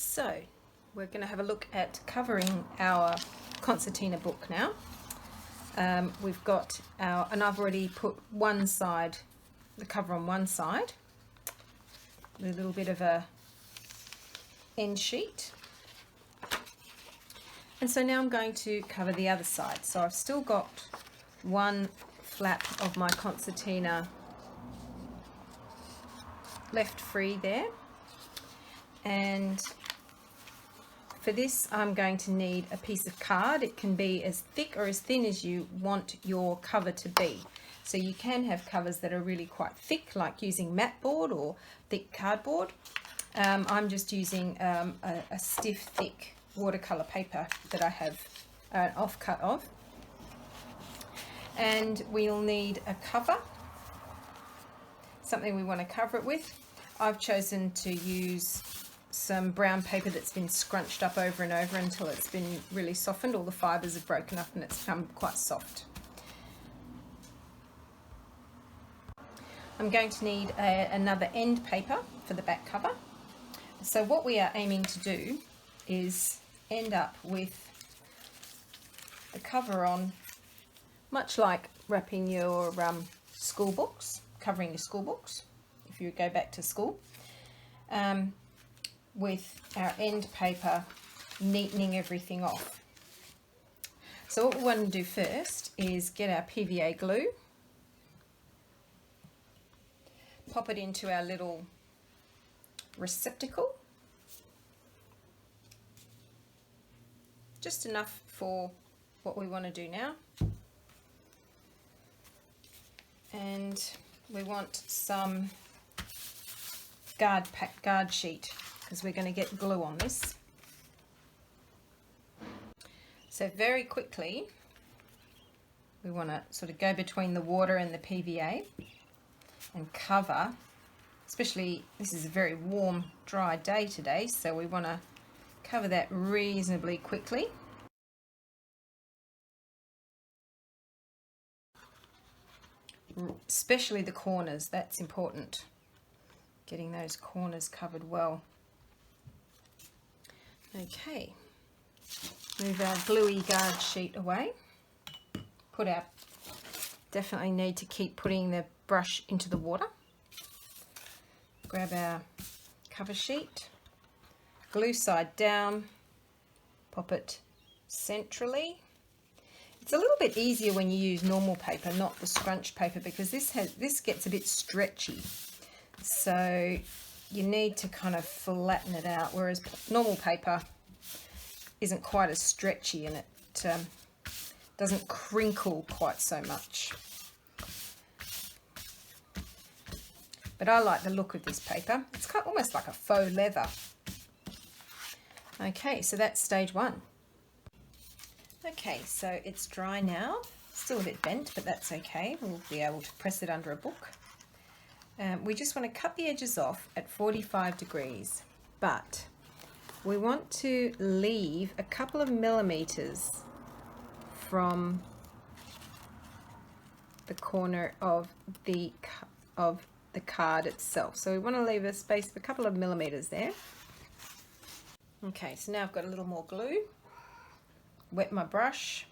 So we're going to have a look at covering our concertina book now. We've got our, and I've already put one side, the cover on one side, with a little bit of a end sheet. And so now I'm going to cover the other side. So I've still got one flap of my concertina left free there. And for this I'm going to need a piece of card. It can be as thick or as thin as you want your cover to be. So you can have covers that are really quite thick, like using mat board or thick cardboard. I'm just using a stiff, thick watercolor paper that I have an offcut of. And we'll need a cover, something we want to cover it with. I've chosen to use some brown paper that's been scrunched up over and over until it's been really softened. All the fibres have broken up and it's become quite soft. I'm going to need another end paper for the back cover. So what we are aiming to do is end up with the cover on, much like wrapping your school books, covering your school books, if you go back to school, with our end paper neatening everything off. So what we want to do first is get our PVA glue, pop it into our little receptacle, just enough for what we want to do now. And we want some guard sheet, because we're going to get glue on this. So very quickly we want to sort of go between the water and the PVA and cover, especially this is a very warm dry day today, so we want to cover that reasonably quickly. Especially the corners, that's important, getting those corners covered well. Okay, move our gluey guard sheet away. Definitely need to keep putting the brush into the water. Grab our cover sheet, glue side down, pop it centrally. It's a little bit easier when you use normal paper, not the scrunch paper, because this gets a bit stretchy. So you need to kind of flatten it out, whereas normal paper isn't quite as stretchy and it doesn't crinkle quite so much. But I like the look of this paper. It's kind of almost like a faux leather. Okay, so that's stage one. Okay, so it's dry now. Still a bit bent, but that's okay. We'll be able to press it under a book. We just want to cut the edges off at 45 degrees, but we want to leave a couple of millimeters from the corner of the card itself. So we want to leave a space of a couple of millimeters there. Okay, so now I've got a little more glue. Wet my brush.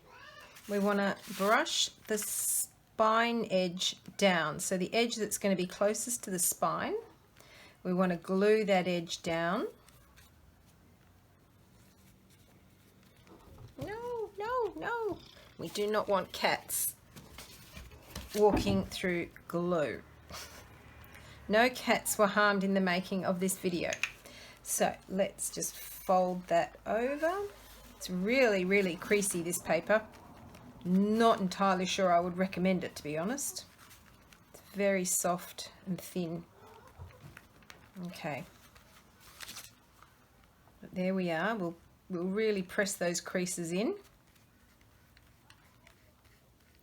We want to brush the spine edge down. So the edge that's going to be closest to the spine, we want to glue that edge down. No, no, no. We do not want cats walking through glue. No cats were harmed in the making of this video. So let's just fold that over. It's really, really creasy, this paper. Not entirely sure I would recommend it, to be honest. It's very soft and thin. Okay. But there we are. We'll really press those creases in,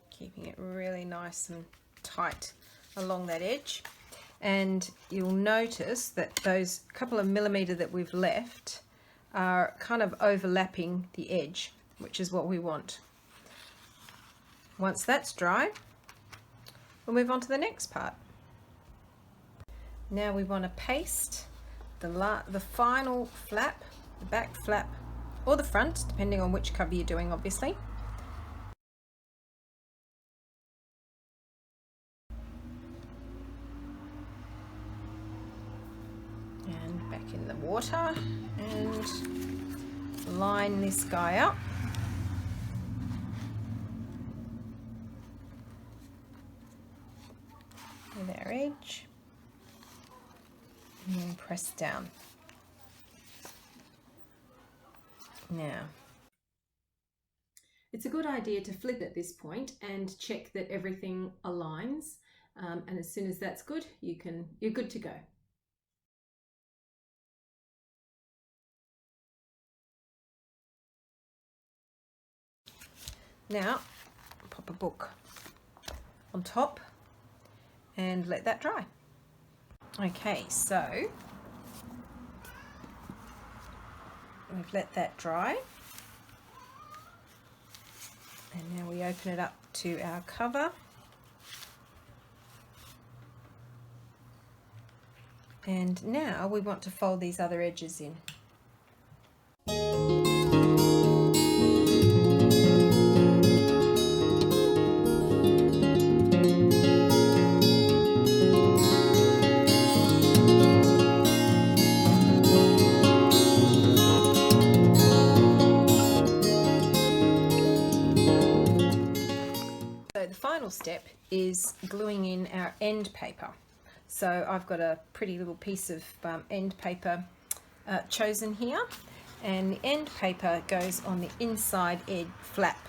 keeping it really nice and tight along that edge. And you'll notice that those couple of millimeters that we've left are kind of overlapping the edge, which is what we want. Once that's dry, we'll move on to the next part. Now we want to paste the final flap, the back flap, or the front, depending on which cover you're doing, obviously. And back in the water and line this guy up. With our edge. And then press down. Now, it's a good idea to flip at this point and check that everything aligns. And as soon as that's good, you're good to go. Now, pop a book on top and let that dry. Okay, so we've let that dry, and now we open it up to our cover, and now we want to fold these other edges in. So the final step is gluing in our end paper. So I've got a pretty little piece of end paper chosen here, and the end paper goes on the inside edge flap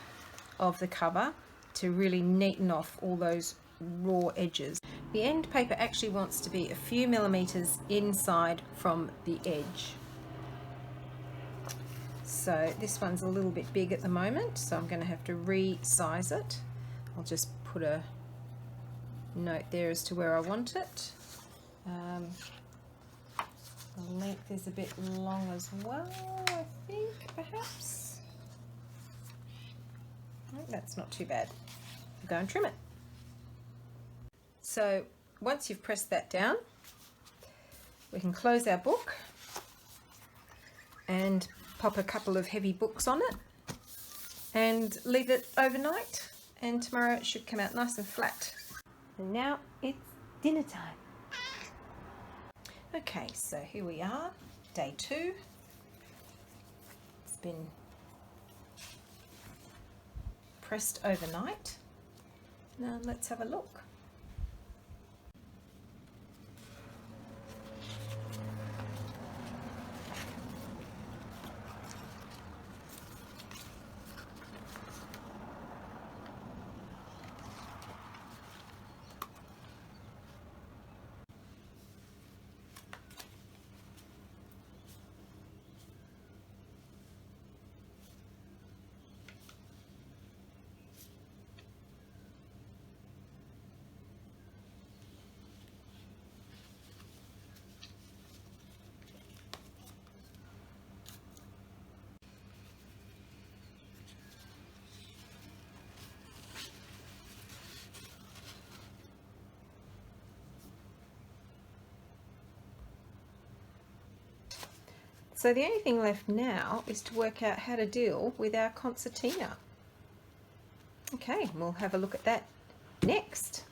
of the cover to really neaten off all those raw edges. The end paper actually wants to be a few millimeters inside from the edge. So this one's a little bit big at the moment, so I'm going to have to resize it. I'll just put a note there as to where I want it. The length is a bit long as well, I think, perhaps. No, that's not too bad. I'll go and trim it. So once you've pressed that down, we can close our book and pop a couple of heavy books on it and leave it overnight, and tomorrow it should come out nice and flat. And now it's dinner time. Okay, so here we are, day 2. It's been pressed overnight. Now let's have a look. So the only thing left now is to work out how to deal with our concertina. Okay, we'll have a look at that next.